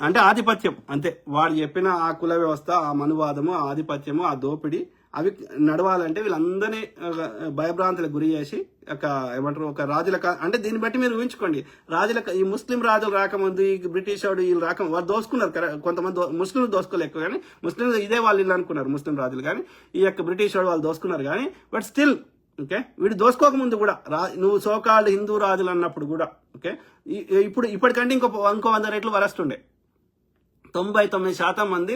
అంటే ఆధిపత్యం అంతే. వాడు చెప్పిన ఆ కుల వ్యవస్థ, ఆ మనువాదము, ఆ ఆధిపత్యము, ఆ దోపిడీ అవి నడవాలంటే వీళ్ళందరినీ భయభ్రాంతులకు గురి చేసి ఏమంటారు ఒక రాజుల అంటే దీన్ని బట్టి మీరు ఊహించుకోండి. ఈ ముస్లిం రాజులు రాకముందు ఈ బ్రిటిష్ వాడు వీళ్ళు రాకముందు వాళ్ళు దోసుకున్నారు. కొంతమంది ముస్లింలు దోసుకోలేక కానీ ముస్లింలు ఇదే వాళ్ళు ఇల్లు అనుకున్నారు ముస్లిం రాజులు, కానీ ఈ బ్రిటిష్ వాడు వాళ్ళు దోసుకున్నారు. కానీ బట్ స్టిల్ ఓకే వీడు దోసుకోకముందు కూడా నువ్వు సోకాల్డ్ హిందూ రాజులు అన్నప్పుడు కూడా ఓకే ఇప్పటికంటే ఇంకో 100 రెట్లు వరస్ట్ ఉండే. 99% మంది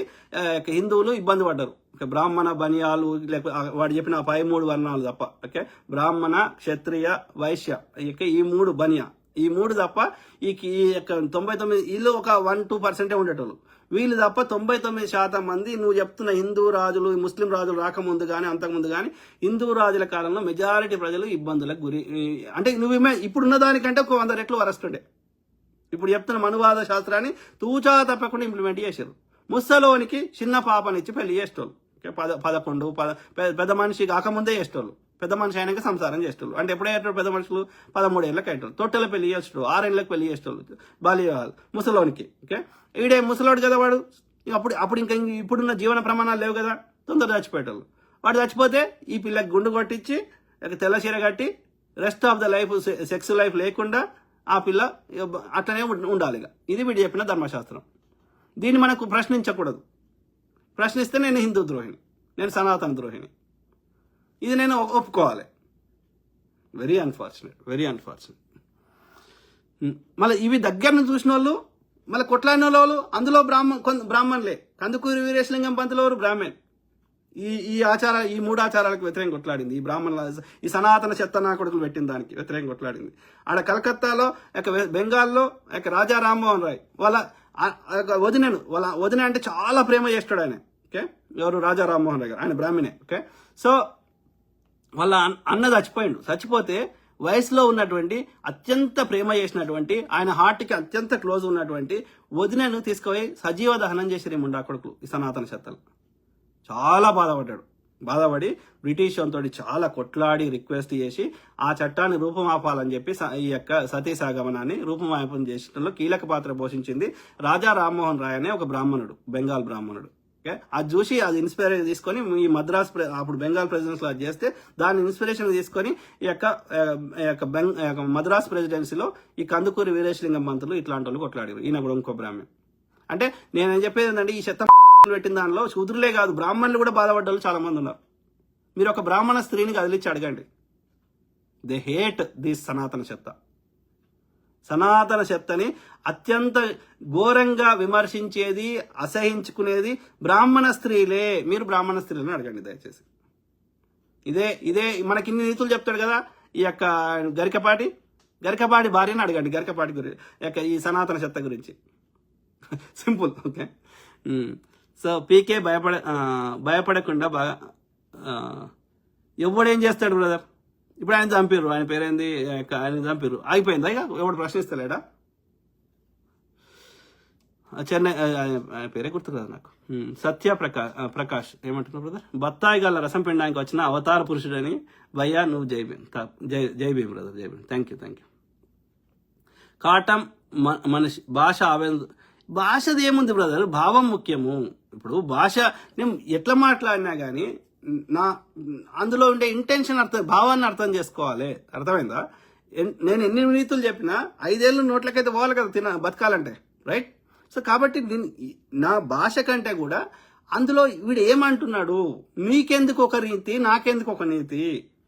హిందువులు ఇబ్బంది పడ్డారు. బ్రాహ్మణ బనియాలు లేకపోతే వాడు చెప్పిన 13 వర్ణాలు తప్ప ఓకే బ్రాహ్మణ క్షత్రియ వైశ్య ఈ 3 బనియా ఈ 3 తప్ప ఈ 99 వీళ్ళు ఒక 1-2% ఉండేటోళ్ళు. వీళ్ళు తప్ప 99% మంది నువ్వు చెప్తున్న హిందూ రాజులు ముస్లిం రాజులు రాకముందు కానీ అంతకుముందు కానీ హిందూ రాజుల కాలంలో మెజారిటీ ప్రజలు ఇబ్బందులకు గురి. అంటే నువ్వేమే ఇప్పుడున్న దానికంటే ఒక 100 రెట్లు వరస్ట్ ఉండే. ఇప్పుడు చెప్తున్న మనువాద శాస్త్రాన్ని తూచా తప్పకుండా ఇంప్లిమెంట్ చేశారు. ముసలోనికి చిన్న పాపనిచ్చి పెళ్లి చేసేటోళ్ళు. 11 పెద్ద మనిషి కాకముందే చేసేటోళ్ళు. పెద్ద మనిషి అయినాక సంసారం చేసేటోళ్ళు. అంటే ఎప్పుడే పెద్ద మనుషులు 13 ఏళ్ళకి అయ్యేటోళ్ళు. తొట్టెల పెళ్లి చేసేటోళ్ళు. 6 ఏళ్ళకి పెళ్లి చేసేటోళ్ళు. బాల్యవివాహాలు ముసలోనికి. ఓకే ఈడే ముసలోడు కదా వాడు. అప్పుడు ఇంకా ఇప్పుడున్న జీవన ప్రమాణాలు లేవు కదా, తొందరగా చచ్చిపోయేటోళ్ళు. వాడు చచ్చిపోతే ఈ పిల్లకి గుండు కొట్టించి తెల్ల చీర కట్టి rest of the life sex life లేకుండా ఆ పిల్ల అట్లనే ఉండాలి. ఇది వీడు చెప్పిన ధర్మశాస్త్రం. దీన్ని మనకు ప్రశ్నించకూడదు. ప్రశ్నిస్తే నేను హిందూ ద్రోహిని, నేను సనాతన ద్రోహిని. ఇది నేను ఒప్పుకోవాలి. Very unfortunate. మళ్ళీ ఇవి దగ్గరను చూసిన వాళ్ళు మళ్ళీ కొట్లాడిన వాళ్ళు అందులో బ్రాహ్మణులే. కందుకూరి వీరేశలింగం పంతులు ఎవరు బ్రాహ్మణ్. ఈ 3 ఆచారాలకు వ్యతిరేకంగా కొట్లాడింది. ఈ బ్రాహ్మణుల ఈ సనాతన చెత్త నా కొడుకులు పెట్టిన దానికి వ్యతిరేకంగా కొట్లాడింది. ఆడ కలకత్తాలో బెంగాల్లో రాజా రామ్మోహన్ రాయ్ వాళ్ళ వదిన అంటే చాలా ప్రేమ చేస్తాడు ఆయన. ఓకే ఎవరు రాజా రామ్మోహన్ రాయ్ గారు, ఆయన బ్రాహ్మణే. ఓకే సో వాళ్ళ అన్న చచ్చిపోతే వయసులో ఉన్నటువంటి అత్యంత ప్రేమ చేసినటువంటి ఆయన హార్ట్కి అత్యంత క్లోజ్ ఉన్నటువంటి వదినను తీసుకుపోయి సజీవ దహనం చేసిరే ముండా కొడుకులు ఈ సనాతన చెత్తలు. చాలా బాధపడి బ్రిటిష్ వాళ్ళతో చాలా కొట్లాడి రిక్వెస్ట్ చేసి ఆ చట్టాన్ని రూపమాపాలని చెప్పి ఈ సతీ సాగమనాన్ని రూపమాపం చేసడంలో కీలక పాత్ర పోషించింది రాజా రామ్మోహన్ రాయ్ అనే ఒక బ్రాహ్మణుడు, బెంగాల్ బ్రాహ్మణుడు. ఓకే అది చూసి అది ఇన్స్పైర్ తీసుకొని ఈ మద్రాస్ అప్పుడు బెంగాల్ ప్రెసిడెన్సీలో అది చేస్తే దాన్ని ఇన్స్పిరేషన్ తీసుకొని ఈ మద్రాస్ ప్రెసిడెన్సీలో ఈ కందుకూరి వీరేశలింగం పంతులు ఇట్లాంటి వాళ్ళు కొట్లాడారు. ఈయన కూడా ఇంకో బ్రాహ్మణ్. అంటే నేను చెప్పేది ఏంటంటే ఈ చెత్త పెట్టిన దానిలో శూద్రులే కాదు బ్రాహ్మణులు కూడా బాధపడ్డారు చాలా మంది ఉన్నారు. మీరు ఒక బ్రాహ్మణ స్త్రీని కదిలిచ్చి అడగండి. దే హేట్ దిస్ సనాతన చెత్తని అత్యంత ఘోరంగా విమర్శించేది అసహించుకునేది బ్రాహ్మణ స్త్రీలే. మీరు బ్రాహ్మణ స్త్రీలను అడగండి దయచేసి. ఇదే మనకి ఇన్ని నీతులు చెప్తాడు కదా ఈ గరికపాటి భార్యని అడగండి. గరికపాటి గురించి ఈ సనాతన చెత్త గురించి సింపుల్. ఓకే సో పీకే భయపడకుండా ఎవడేం చేస్తాడు బ్రదర్. ఇప్పుడు ఆయన చంపారు, ఆయన పేరేంది, ఆయన చంపారు, ఆగిపోయిందా ఇక ఎవడు ప్రశ్నిస్తలేడా. చెన్నై ఆయన పేరే గుర్తు కదా నాకు. సత్య ప్రకాష్ ఏమంటున్నావు బ్రదర్. బత్తాయి గల రసం పిండానికి వచ్చిన అవతార పురుషుడని భయ్యా నువ్వు జై భీమ్ బ్రదర్, జై భీమ్. Thank you. కాటం మనిషి భాషది ఏముంది బ్రదర్, భావం ముఖ్యము. ఇప్పుడు భాష నేను ఎట్లా మాట్లాడినా కానీ అందులో ఉండే ఇంటెన్షన్ భావాన్ని అర్థం చేసుకోవాలి. అర్థమైందా? నేను ఎన్ని నీతులు చెప్పినా 5 ఏళ్ళు నోట్లకైతే పోవాలి కదా బతకాలంటే, రైట్? సో కాబట్టి నా భాష కంటే కూడా అందులో వీడు ఏమంటున్నాడు, నీకెందుకు ఒక నీతి నాకెందుకు ఒక నీతి.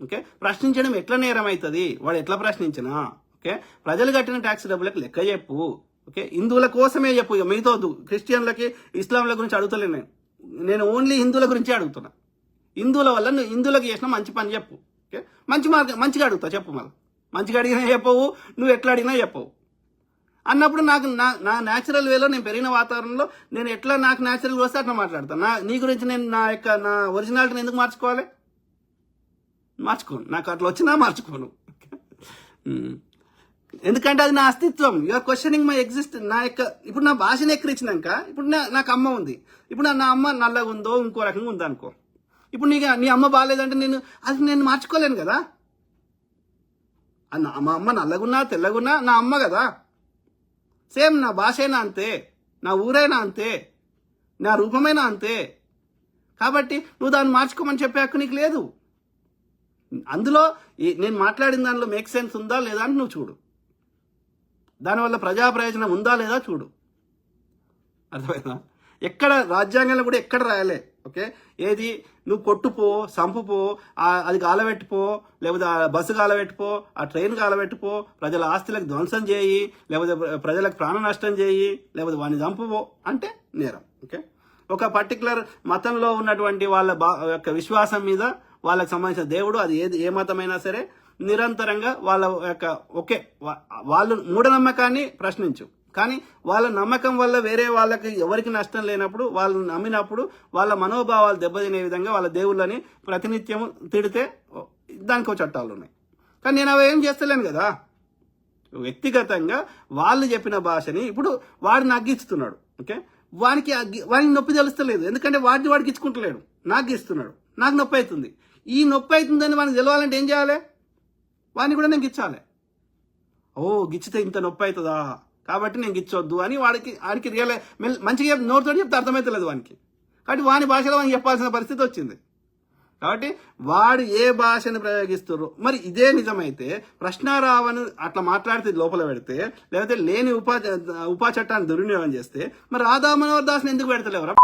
ఓకే ప్రశ్నించడం ఎట్లా నేరం అవుతుంది, వాడు ఎట్లా ప్రశ్నించినా. ఓకే ప్రజలు కట్టిన ట్యాక్స్ డబ్బులకు లెక్క చెప్పు. ఓకే హిందువుల కోసమే చెప్పు, మిగతా క్రిస్టియన్లకి ఇస్లాంల గురించి అడుగుతలే. నేను ఓన్లీ హిందువుల గురించే అడుగుతున్నా. హిందువుల వల్ల నువ్వు హిందువులకు చేసిన మంచి పని చెప్పు. ఓకే మంచిగా అడుగుతా చెప్పు. మళ్ళీ మంచిగా అడిగినా చెప్పవు, నువ్వు ఎట్లా అడిగినా చెప్పవు అన్నప్పుడు నాకు నా న్యాచురల్ వేలో నేను పెరిగిన వాతావరణంలో నేను ఎట్లా నాకు న్యాచురల్ వస్తే అట్లా మాట్లాడతాను. నీ గురించి నేను నా ఒరిజినాలిటీని ఎందుకు మార్చుకోవాలి? మార్చుకోను. నాకు అట్లా వచ్చినా మార్చుకోను. ఎందుకంటే అది నా అస్తిత్వం. You're questioning my exist. ఇప్పుడు నా భాషను ఎక్కిరించినాక ఇప్పుడు నాకు అమ్మ ఉంది. ఇప్పుడు నా అమ్మ నల్లగా ఉందో ఇంకో రకంగా ఉందో అనుకో. ఇప్పుడు నీ అమ్మ బాగాలేదంటే నేను మార్చుకోలేను కదా. మా అమ్మ నల్లగున్నా తెల్లగున్నా నా అమ్మ కదా. సేమ్ నా భాషైనా అంతే, నా ఊరైనా అంతే, నా రూపమైనా అంతే. కాబట్టి నువ్వు దాన్ని మార్చుకోమని చెప్పే హక్కు నీకు లేదు. అందులో నేను మాట్లాడిన దానిలో మేక్ సెన్స్ ఉందా లేదా అని నువ్వు చూడు, దానివల్ల ప్రజా ప్రయోజనం ఉందా లేదా చూడు. అర్థమైందా? ఎక్కడ రాజ్యాంగంలో కూడా ఎక్కడ రాయలే. ఓకే, ఏది నువ్వు కొట్టుపో, సంపుపో, అది కాలబెట్టుపో, లేకపోతే ఆ బస్సు కాలబెట్టుపో, ఆ ట్రైన్ కాలబెట్టుపో, ప్రజల ఆస్తులకు ధ్వంసం చేయి, లేకపోతే ప్రజలకు ప్రాణ నష్టం చేయి, లేకపోతే వాడిని చంపుపో అంటే నేరం. ఓకే, ఒక పర్టికులర్ మతంలో ఉన్నటువంటి వాళ్ళ యొక్క విశ్వాసం మీద వాళ్ళకి సంబంధించిన దేవుడు, అది ఏ మతమైనా సరే, నిరంతరంగా వాళ్ళ యొక్క వాళ్ళు మూఢనమ్మకాన్ని ప్రశ్నించు, కానీ వాళ్ళ నమ్మకం వల్ల వేరే వాళ్ళకి ఎవరికి నష్టం లేనప్పుడు, వాళ్ళు నమ్మినప్పుడు వాళ్ళ మనోభావాలు దెబ్బతినే విధంగా వాళ్ళ దేవుళ్ళని ప్రతినిత్యం తిడితే దానికి చట్టాలు ఉన్నాయి. కానీ నేను అవి ఏం చేస్తలేను కదా. వ్యక్తిగతంగా వాళ్ళు చెప్పిన భాషని ఇప్పుడు వాడు నాకు ఇస్తున్నాడు. ఓకే, వానికి నొప్పి తెలుస్తలేదు, ఎందుకంటే వాడికి ఇచ్చుకుంటలేడు, నాకు ఇస్తున్నాడు, నాకు నొప్పి అవుతుంది. ఈ నొప్పి అవుతుందని వానికి తెలవాలంటే ఏం చేయాలి? వాడిని కూడా నేను గిచ్చాలి. గిచ్చితే ఇంత నొప్పి అవుతుందా, కాబట్టి నేను గిచ్చొద్దు అని వాడికి మంచిగా నోరుతో చెప్తే అర్థమవుతలేదు వానికి. కాబట్టి వాని భాషలో వానికి చెప్పాల్సిన పరిస్థితి వచ్చింది. కాబట్టి వాడు ఏ భాషను ప్రయోగిస్తున్నారు. మరి ఇదే నిజమైతే ప్రశ్నారావను అట్లా మాట్లాడితే లోపల పెడితే, లేకపోతే లేని ఉపా చట్టాన్ని దుర్వినియోగం చేస్తే, మరి రాధా మనోహర్ దాస్ని ఎందుకు పెడతలేవరా?